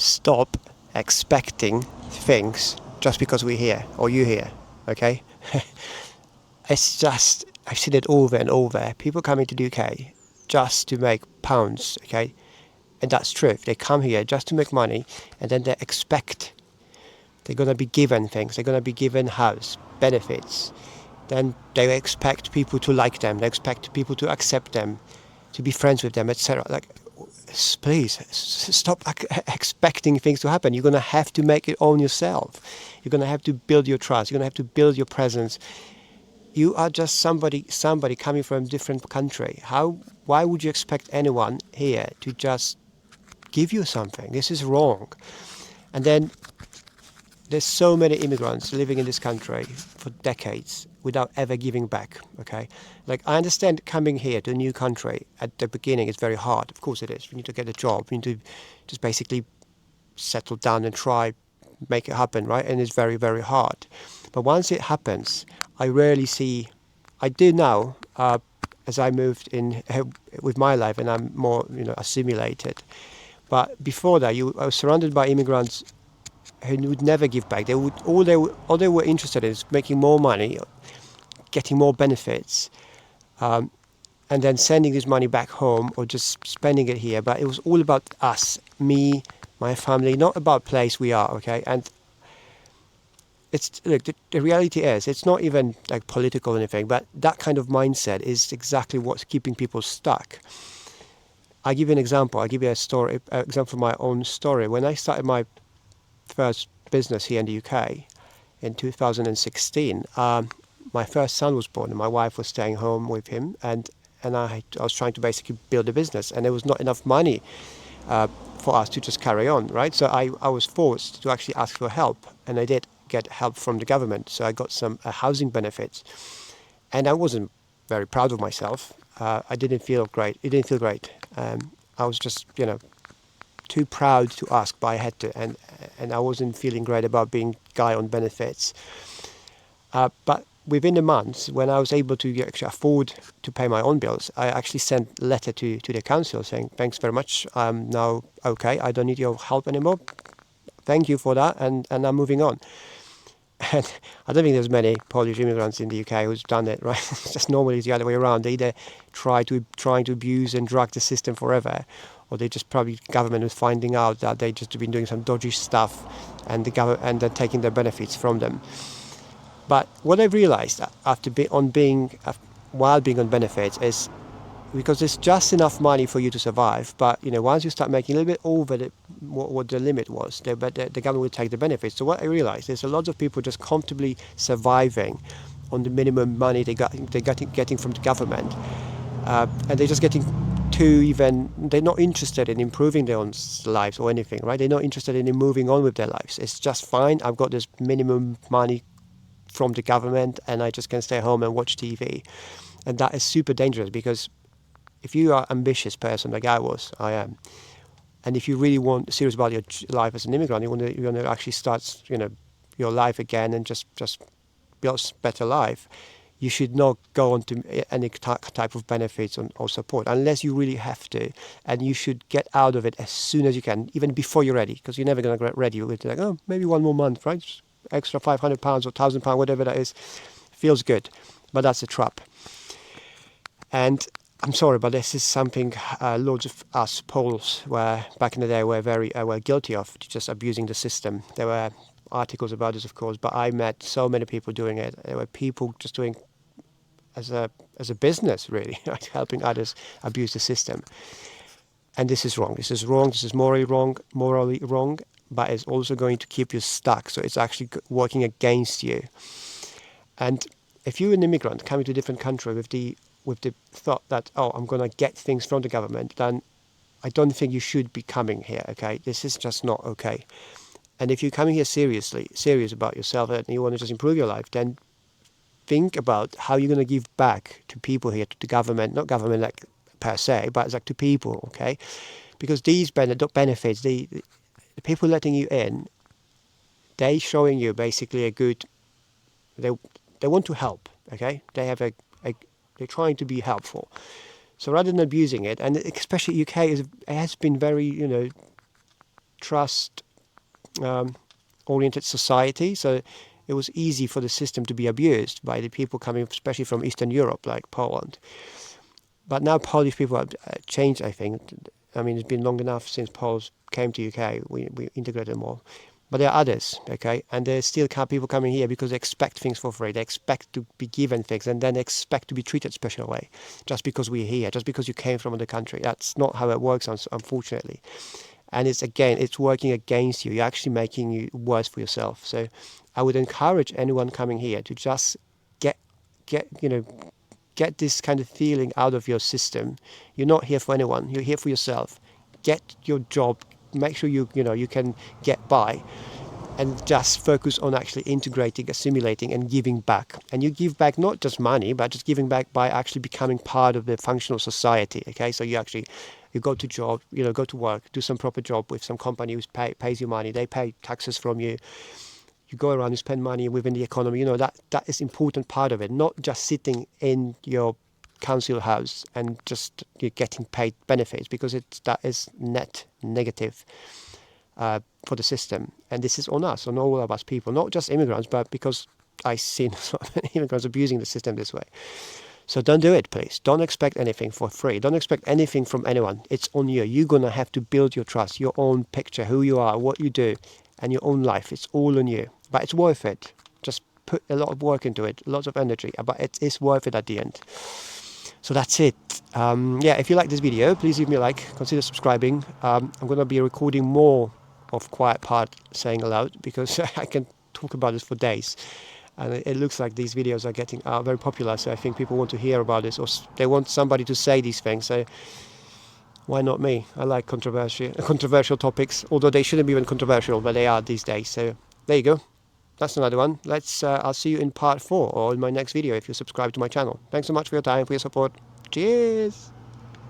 stop expecting things just because we're here or you're here, okay? It's just, I've seen it over and over. People coming to the UK just to make pounds, okay? And that's true. They come here just to make money, and then they expect they're going to be given things. They're going to be given house, benefits. Then they expect people to like them. They expect people to accept them, to be friends with them, etc. Like, please stop expecting things to happen. You're going to have to make it on yourself. You're going to have to build your trust. You're going to have to build your presence. You are just somebody coming from a different country. Why would you expect anyone here to just give you something? This is wrong. And then there's so many immigrants living in this country for decades without ever giving back, okay? Like, I understand coming here to a new country at the beginning is very hard. Of course it is. You need to get a job. You need to just basically settle down and try make it happen, right? And it's very, very hard. But once it happens, I do now, as I moved in with my life and I'm more, assimilated. But before that, I was surrounded by immigrants who would never give back. All they were interested in is making more money, getting more benefits, and then sending this money back home or just spending it here. But it was all about us, me, my family, not about place we are, okay? And look, the reality is, it's not even like political or anything, but that kind of mindset is exactly what's keeping people stuck. I'll give you an example. I'll give you an example from my own story. When I started my first business here in the UK in 2016, my first son was born and my wife was staying home with him, and I was trying to basically build a business, and there was not enough money for us to just carry on, right? So I was forced to actually ask for help, and I did get help from the government. So I got some housing benefits, and I wasn't very proud of myself. I didn't feel great. It didn't feel great. I was just, too proud to ask, but I had to, and I wasn't feeling great about being guy on benefits. But within a month, when I was able to actually afford to pay my own bills, I actually sent a letter to the council saying, thanks very much, I'm now okay, I don't need your help anymore. Thank you for that, and I'm moving on. And I don't think there's many Polish immigrants in the UK who's done it, right? It's just normally the other way around. They either trying to abuse and drag the system forever, or they just probably government is finding out that they just been doing some dodgy stuff, and they're taking their benefits from them. But what I realised while being on benefits is, because there's just enough money for you to survive, but once you start making a little bit over what the limit was, the government will take the benefits. So what I realised is a lot of people just comfortably surviving on the minimum money they're getting from the government, and they're just getting they're not interested in improving their own lives or anything, right? They're not interested in moving on with their lives. It's just fine. I've got this minimum money from the government, and I just can stay home and watch TV, and that is super dangerous, because if you are an ambitious person like I am, and if you really serious about your life as an immigrant, you want to actually start, your life again and just build a better life, you should not go on to any type of benefits or support unless you really have to, and you should get out of it as soon as you can, even before you're ready, because you're never going to get ready. You're going to be like, oh, maybe one more month, right? Extra £500 or £1,000, whatever that is, feels good, but that's a trap. And I'm sorry, but this is something loads of us Poles back in the day were guilty of, just abusing the system. There were articles about this, of course, but I met so many people doing it. There were people just doing as a business, really, right? Helping others abuse the system. And this is wrong. This is wrong. This is morally wrong, but it's also going to keep you stuck. So it's actually working against you. And if you're an immigrant coming to a different country with the thought that, I'm going to get things from the government, then I don't think you should be coming here, okay? This is just not okay. And if you're coming here serious about yourself and you want to just improve your life, then think about how you're going to give back to people here, to the government, not government like per se, but it's like to people, okay? Because these benefits, the people letting you in, they showing you basically they want to help, okay? They have they're trying to be helpful. So rather than abusing it, and especially UK has been very, trust oriented society, so it was easy for the system to be abused by the people coming, especially from Eastern Europe, like Poland. But now Polish people have changed, I think. I mean, it's been long enough since Poles came to UK. We integrated them all. But there are others, okay? And there's still people coming here because they expect things for free. They expect to be given things and then expect to be treated special way just because we're here, just because you came from another country. That's not how it works, unfortunately. And it's working against you. You're actually making it worse for yourself. So I would encourage anyone coming here to just get this kind of feeling out of your system. You're not here for anyone. You're here for yourself. Get your job. Make sure you can get by, and just focus on actually integrating, assimilating, and giving back. And you give back not just money, but just giving back by actually becoming part of the functional society. Okay, so you go to job, go to work, do some proper job with some company who pays you money. They pay taxes from you. You go around, you spend money within the economy. That is important part of it. Not just sitting in your council house and just you're getting paid benefits, because that is net negative for the system. And this is on us, on all of us people, not just immigrants, but because I've seen so many immigrants abusing the system this way. So don't do it, please. Don't expect anything for free. Don't expect anything from anyone. It's on you. You're going to have to build your trust, your own picture, who you are, what you do, and your own life. It's all on you. But it's worth it. Just put a lot of work into it, lots of energy, but it is worth it at the end. So that's it. If you like this video, please leave me a like, consider subscribing. I'm going to be recording more of Quiet Part Saying Aloud, because I can talk about this for days. And it looks like these videos are getting very popular, so I think people want to hear about this, or they want somebody to say these things. So why not me? I like controversial topics, although they shouldn't be even controversial, but they are these days. So there you go. That's another one. I'll see you in part 4 or in my next video if you subscribe to my channel. Thanks so much for your time, for your support. Cheers!